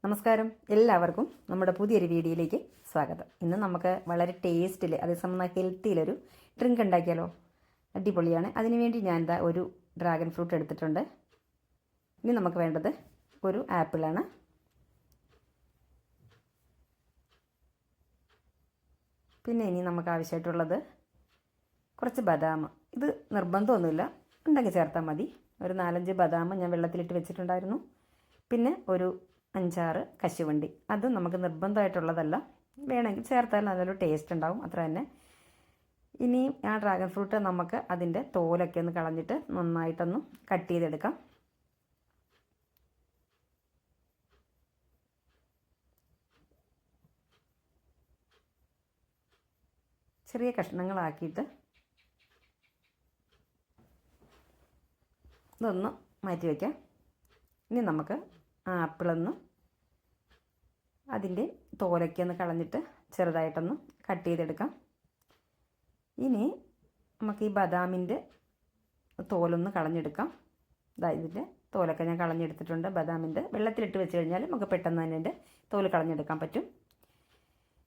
നമസ്കാരം, എല്ലാവർക്കും നമ്മുടെ പുതിയൊരു വീഡിയോയിലേക്ക് സ്വാഗതം. ഇന്ന് നമുക്ക് വളരെ ടേസ്റ്റിൽ അതേസമയം ഹെൽത്തിയിലൊരു ഡ്രിങ്ക് ഉണ്ടാക്കിയാലോ. അടിപൊളിയാണ്. അതിനുവേണ്ടി ഞാൻ എന്താ ഒരു ഡ്രാഗൺ ഫ്രൂട്ട് എടുത്തിട്ടുണ്ട്. ഇനി നമുക്ക് വേണ്ടത് ഒരു ആപ്പിളാണ്. പിന്നെ ഇനി നമുക്ക് ആവശ്യമായിട്ടുള്ളത് കുറച്ച് ബദാം. ഇത് നിർബന്ധമൊന്നുമില്ല, ഉണ്ടെങ്കിൽ ചേർത്താൽ മതി. ഒരു 4-5 ബദാം ഞാൻ വെള്ളത്തിലിട്ട് വെച്ചിട്ടുണ്ടായിരുന്നു. പിന്നെ ഒരു 5-6 കശുവണ്ടി. അതും നമുക്ക് നിർബന്ധമായിട്ടുള്ളതല്ല, വേണമെങ്കിൽ ചേർത്താൽ നല്ലൊരു ടേസ്റ്റ് ഉണ്ടാവും, അത്ര തന്നെ. ഇനി ആ ഡ്രാഗൺ ഫ്രൂട്ട് നമുക്ക് അതിൻ്റെ തോലൊക്കെ ഒന്ന് കളഞ്ഞിട്ട് നന്നായിട്ടൊന്ന് കട്ട് ചെയ്തെടുക്കാം. ചെറിയ കഷ്ണങ്ങളാക്കിയിട്ട് ഇതൊന്ന് മാറ്റി വയ്ക്കാം. ഇനി നമുക്ക് ആപ്പിളൊന്ന് അതിൻ്റെ തോലൊക്കെ ഒന്ന് കളഞ്ഞിട്ട് ചെറുതായിട്ടൊന്ന് കട്ട് ചെയ്തെടുക്കാം. ഇനി നമുക്ക് ഈ ബദാമിൻ്റെ തോലൊന്ന് കളഞ്ഞെടുക്കാം. ഇതിൻ്റെ തോലൊക്കെ ഞാൻ കളഞ്ഞെടുത്തിട്ടുണ്ട്. ബദാമിൻ്റെ വെള്ളത്തിലിട്ട് വെച്ച് കഴിഞ്ഞാൽ നമുക്ക് പെട്ടെന്ന് തന്നെ എൻ്റെ തോല് കളഞ്ഞെടുക്കാൻ പറ്റും.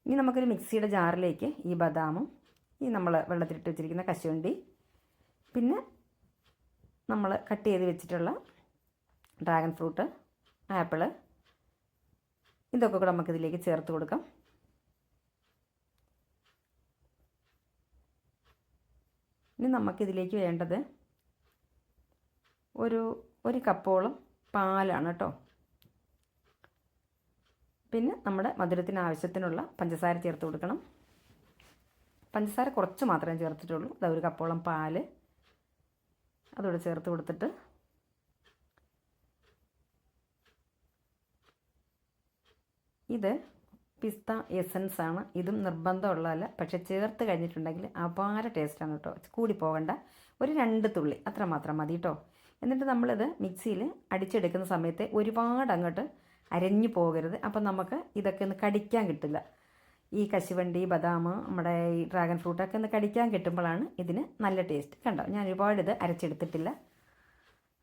ഇനി നമുക്കൊരു മിക്സിയുടെ ജാറിലേക്ക് ഈ ബദാമും ഈ നമ്മൾ വെള്ളത്തിലിട്ട് വെച്ചിരിക്കുന്ന കശുവണ്ടി, പിന്നെ നമ്മൾ കട്ട് ചെയ്ത് വെച്ചിട്ടുള്ള ഡ്രാഗൺ ഫ്രൂട്ട്, ആപ്പിള്, ഇതൊക്കെ കൂടെ നമുക്കിതിലേക്ക് ചേർത്ത് കൊടുക്കാം. ഇനി നമുക്കിതിലേക്ക് വേണ്ടത് ഒരു കപ്പോളം പാലാണ് കേട്ടോ. പിന്നെ നമ്മുടെ മധുരത്തിന് ആവശ്യത്തിനുള്ള പഞ്ചസാര ചേർത്ത് കൊടുക്കണം. പഞ്ചസാര കുറച്ച് മാത്രമേ ചേർത്തിട്ടുള്ളൂ. അതാ ഒരു കപ്പോളം പാല് അതോടെ ചേർത്ത് കൊടുത്തിട്ട് ഇത് പിസ്ത എസൻസ് ആണ്. ഇതും നിർബന്ധമുള്ളതല്ല, പക്ഷെ ചേർത്ത് കഴിഞ്ഞിട്ടുണ്ടെങ്കിൽ അപാര ടേസ്റ്റാണ് കേട്ടോ. കൂടി പോകണ്ട, ഒരു 2 തുള്ളി അത്ര മാത്രം മതി കേട്ടോ. എന്നിട്ട് നമ്മളിത് മിക്സിയിൽ അടിച്ചെടുക്കുന്ന സമയത്ത് ഒരുപാട് അങ്ങോട്ട് അരഞ്ഞു പോകരുത്. അപ്പം നമുക്ക് ഇതൊക്കെ ഒന്ന് കടിക്കാൻ കിട്ടില്ല. ഈ കശുവണ്ടി, ബദാം, നമ്മുടെ ഈ ഡ്രാഗൺ ഫ്രൂട്ടൊക്കെ ഒന്ന് കടിക്കാൻ കിട്ടുമ്പോഴാണ് ഇതിന് നല്ല ടേസ്റ്റ്. കണ്ടോ, ഞാൻ ഒരുപാട് ഇത് അരച്ചെടുത്തിട്ടില്ല.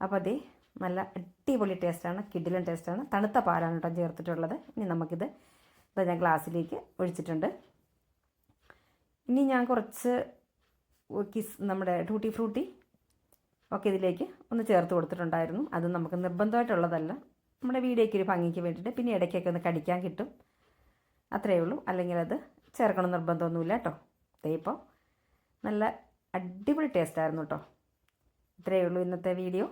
അപ്പോൾ അതേ നല്ല അടിപൊളി ടേസ്റ്റാണ്, കിടിലൻ ടേസ്റ്റാണ്. തണുത്ത പാലാണ് കേട്ടോ ചേർത്തിട്ടുള്ളത്. ഇനി നമുക്കിത് ഞാൻ ഗ്ലാസ്സിലേക്ക് ഒഴിച്ചിട്ടുണ്ട്. ഇനി ഞാൻ കുറച്ച് നമ്മുടെ ടൂട്ടി ഫ്രൂട്ടി ഒക്കെ ഇതിലേക്ക് ഒന്ന് ചേർത്ത് കൊടുത്തിട്ടുണ്ടായിരുന്നു. അത് നമുക്ക് നിർബന്ധമായിട്ടുള്ളതല്ല, നമ്മുടെ വീഡിയോയ്ക്ക് ഒരു ഭംഗിക്ക് വേണ്ടിയിട്ട്. പിന്നെ ഇടയ്ക്കൊക്കെ ഒന്ന് കടിക്കാൻ കിട്ടും, അത്രയേ ഉള്ളൂ. അല്ലെങ്കിൽ അത് ചേർക്കണം നിർബന്ധമൊന്നുമില്ല കേട്ടോ. ഇപ്പോൾ നല്ല അടിപൊളി ടേസ്റ്റായിരുന്നു കേട്ടോ. ഇത്രയേ ഉള്ളൂ ഇന്നത്തെ വീഡിയോ.